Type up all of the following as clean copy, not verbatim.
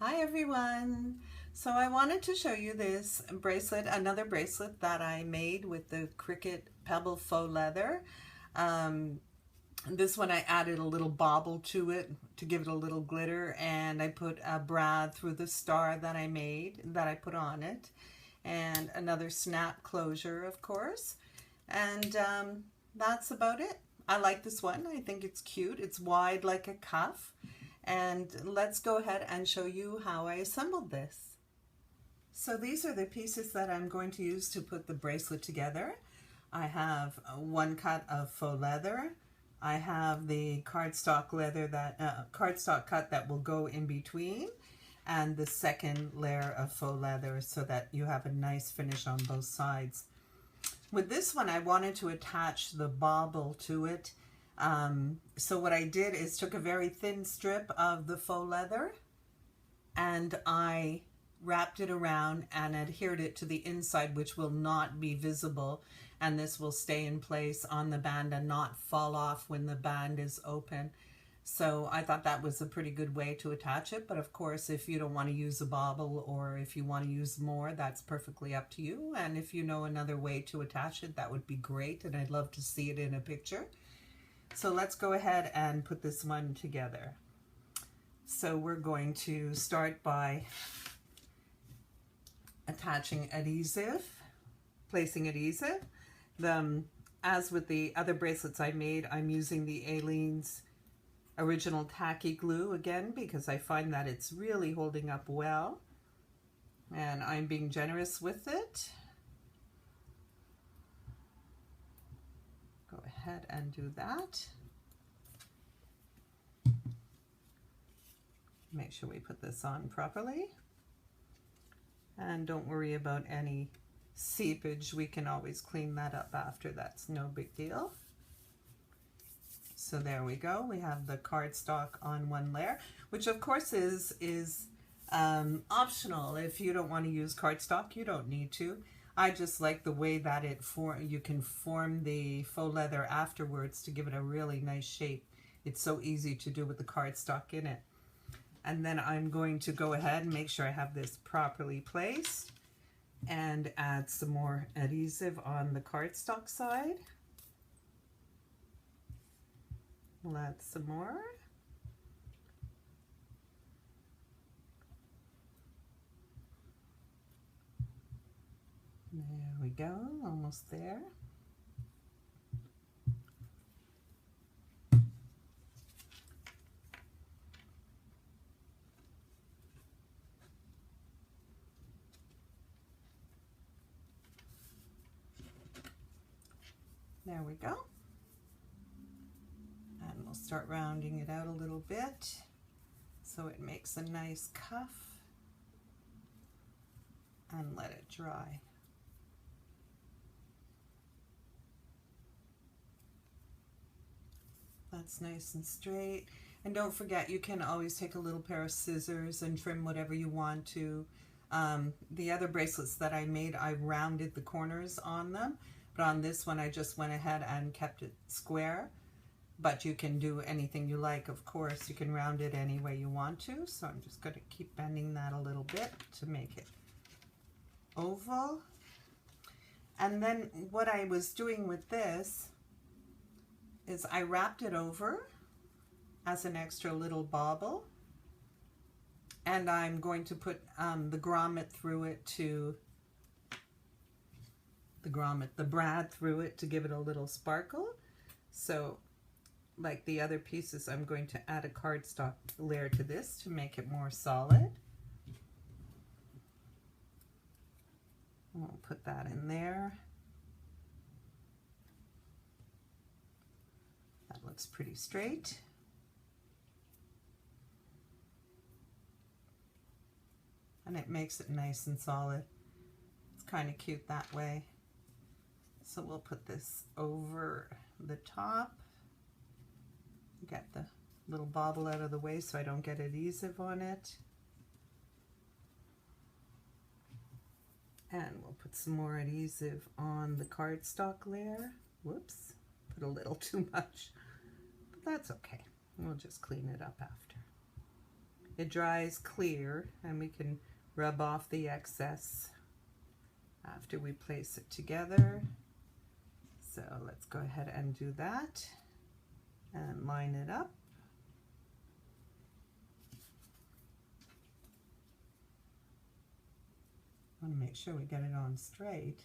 Hi everyone! So I wanted to show you this bracelet, another bracelet that I made with the Cricut Pebble Faux Leather. Um, this one I added a little bauble to it to give it a little glitter, and I put a brad through the star that I made, that I put on it, and another snap closure, of course. And that's about it. I like this one. I think it's cute. It's wide like a cuff. And let's go ahead and show you how I assembled this. So these are the pieces that I'm going to use to put the bracelet together. I have one cut of faux leather. I have the cardstock leather cardstock cut that will go in between, and the second layer of faux leather so that you have a nice finish on both sides. With this one, I wanted to attach the bauble to it. So what I did is took a very thin strip of the faux leather and I wrapped it around and adhered it to the inside, which will not be visible, and this will stay in place on the band and not fall off when the band is open. So I thought that was a pretty good way to attach it, but of course if you don't want to use a bauble, or if you want to use more, that's perfectly up to you. And if you know another way to attach it, that would be great, and I'd love to see it in a picture. So let's go ahead and put this one together. So we're going to start by attaching adhesive, placing adhesive. As with the other bracelets I made, I'm using the Aleene's original tacky glue again because I find that it's really holding up well, and I'm being generous with it. Go ahead and do that. Make sure we put this on properly, and don't worry about any seepage. We can always clean that up after. That's no big deal. So there we go. We have the cardstock on one layer, which of course is optional. If you don't want to use cardstock, you don't need to. I just like the way that you can form the faux leather afterwards to give it a really nice shape. It's so easy to do with the cardstock in it. And then I'm going to go ahead and make sure I have this properly placed and add some more adhesive on the cardstock side. We'll add some more. There we go, almost there. There we go. And we'll start rounding it out a little bit so it makes a nice cuff, and let it dry. That's nice and straight. And don't forget, you can always take a little pair of scissors and trim whatever you want to. The other bracelets that I made, I rounded the corners on them, but on this one I just went ahead and kept it square. But you can do anything you like, of course. You can round it any way you want to. So I'm just going to keep bending that a little bit to make it oval. And then what I was doing with this is I wrapped it over as an extra little bauble, and I'm going to put the grommet through it the brad through it to give it a little sparkle. So like the other pieces, I'm going to add a cardstock layer to this to make it more solid. We'll put that in there. That looks pretty straight. And it makes it nice and solid. It's kind of cute that way. So we'll put this over the top. Get the little bauble out of the way so I don't get adhesive on it. And we'll put some more adhesive on the cardstock layer. Whoops, put a little too much, but that's okay. We'll just clean it up after. it dries clear, and we can rub off the excess after we place it together. So let's go ahead and do that and line it up. I want to make sure we get it on straight.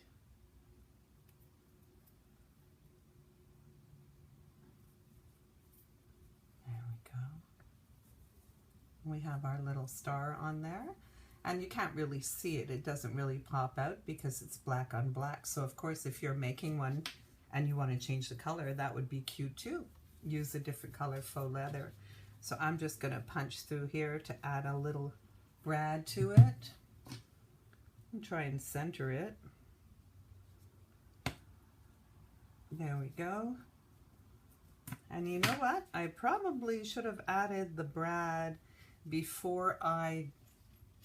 There we go. We have our little star on there, and you can't really see it. It doesn't really pop out because it's black on black. So of course, if you're making one and you want to change the color, that would be cute too. Use a different color faux leather. So I'm just going to punch through here to add a little brad to it. And try and center it. There we go. And you know what? I probably should have added the brad before I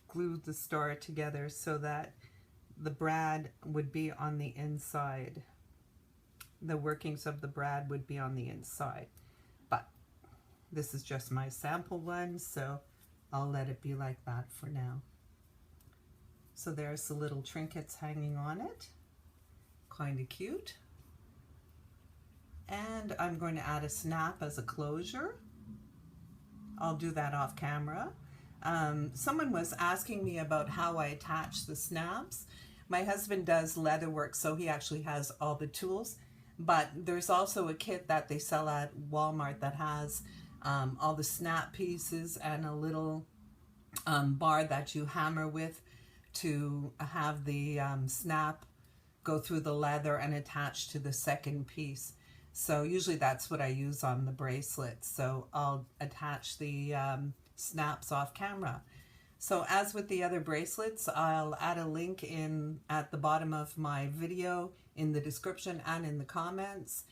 glued the star together so that the brad would be on the inside. The workings of the brad would be on the inside. But this is just my sample one, so I'll let it be like that for now. So there's the little trinkets hanging on it. Kind of cute. And I'm going to add a snap as a closure. I'll do that off camera. Someone was asking me about how I attach the snaps. My husband does leather work, so he actually has all the tools. But there's also a kit that they sell at Walmart that has all the snap pieces and a little bar that you hammer with to have the snap go through the leather and attach to the second piece. So usually that's what I use on the bracelets. So I'll attach the snaps off camera. So as with the other bracelets, I'll add a link in at the bottom of my video, in the description and in the comments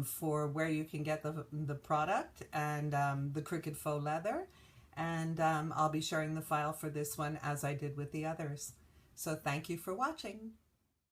for where you can get the product and the Cricut faux leather. And I'll be sharing the file for this one as I did with the others. So thank you for watching.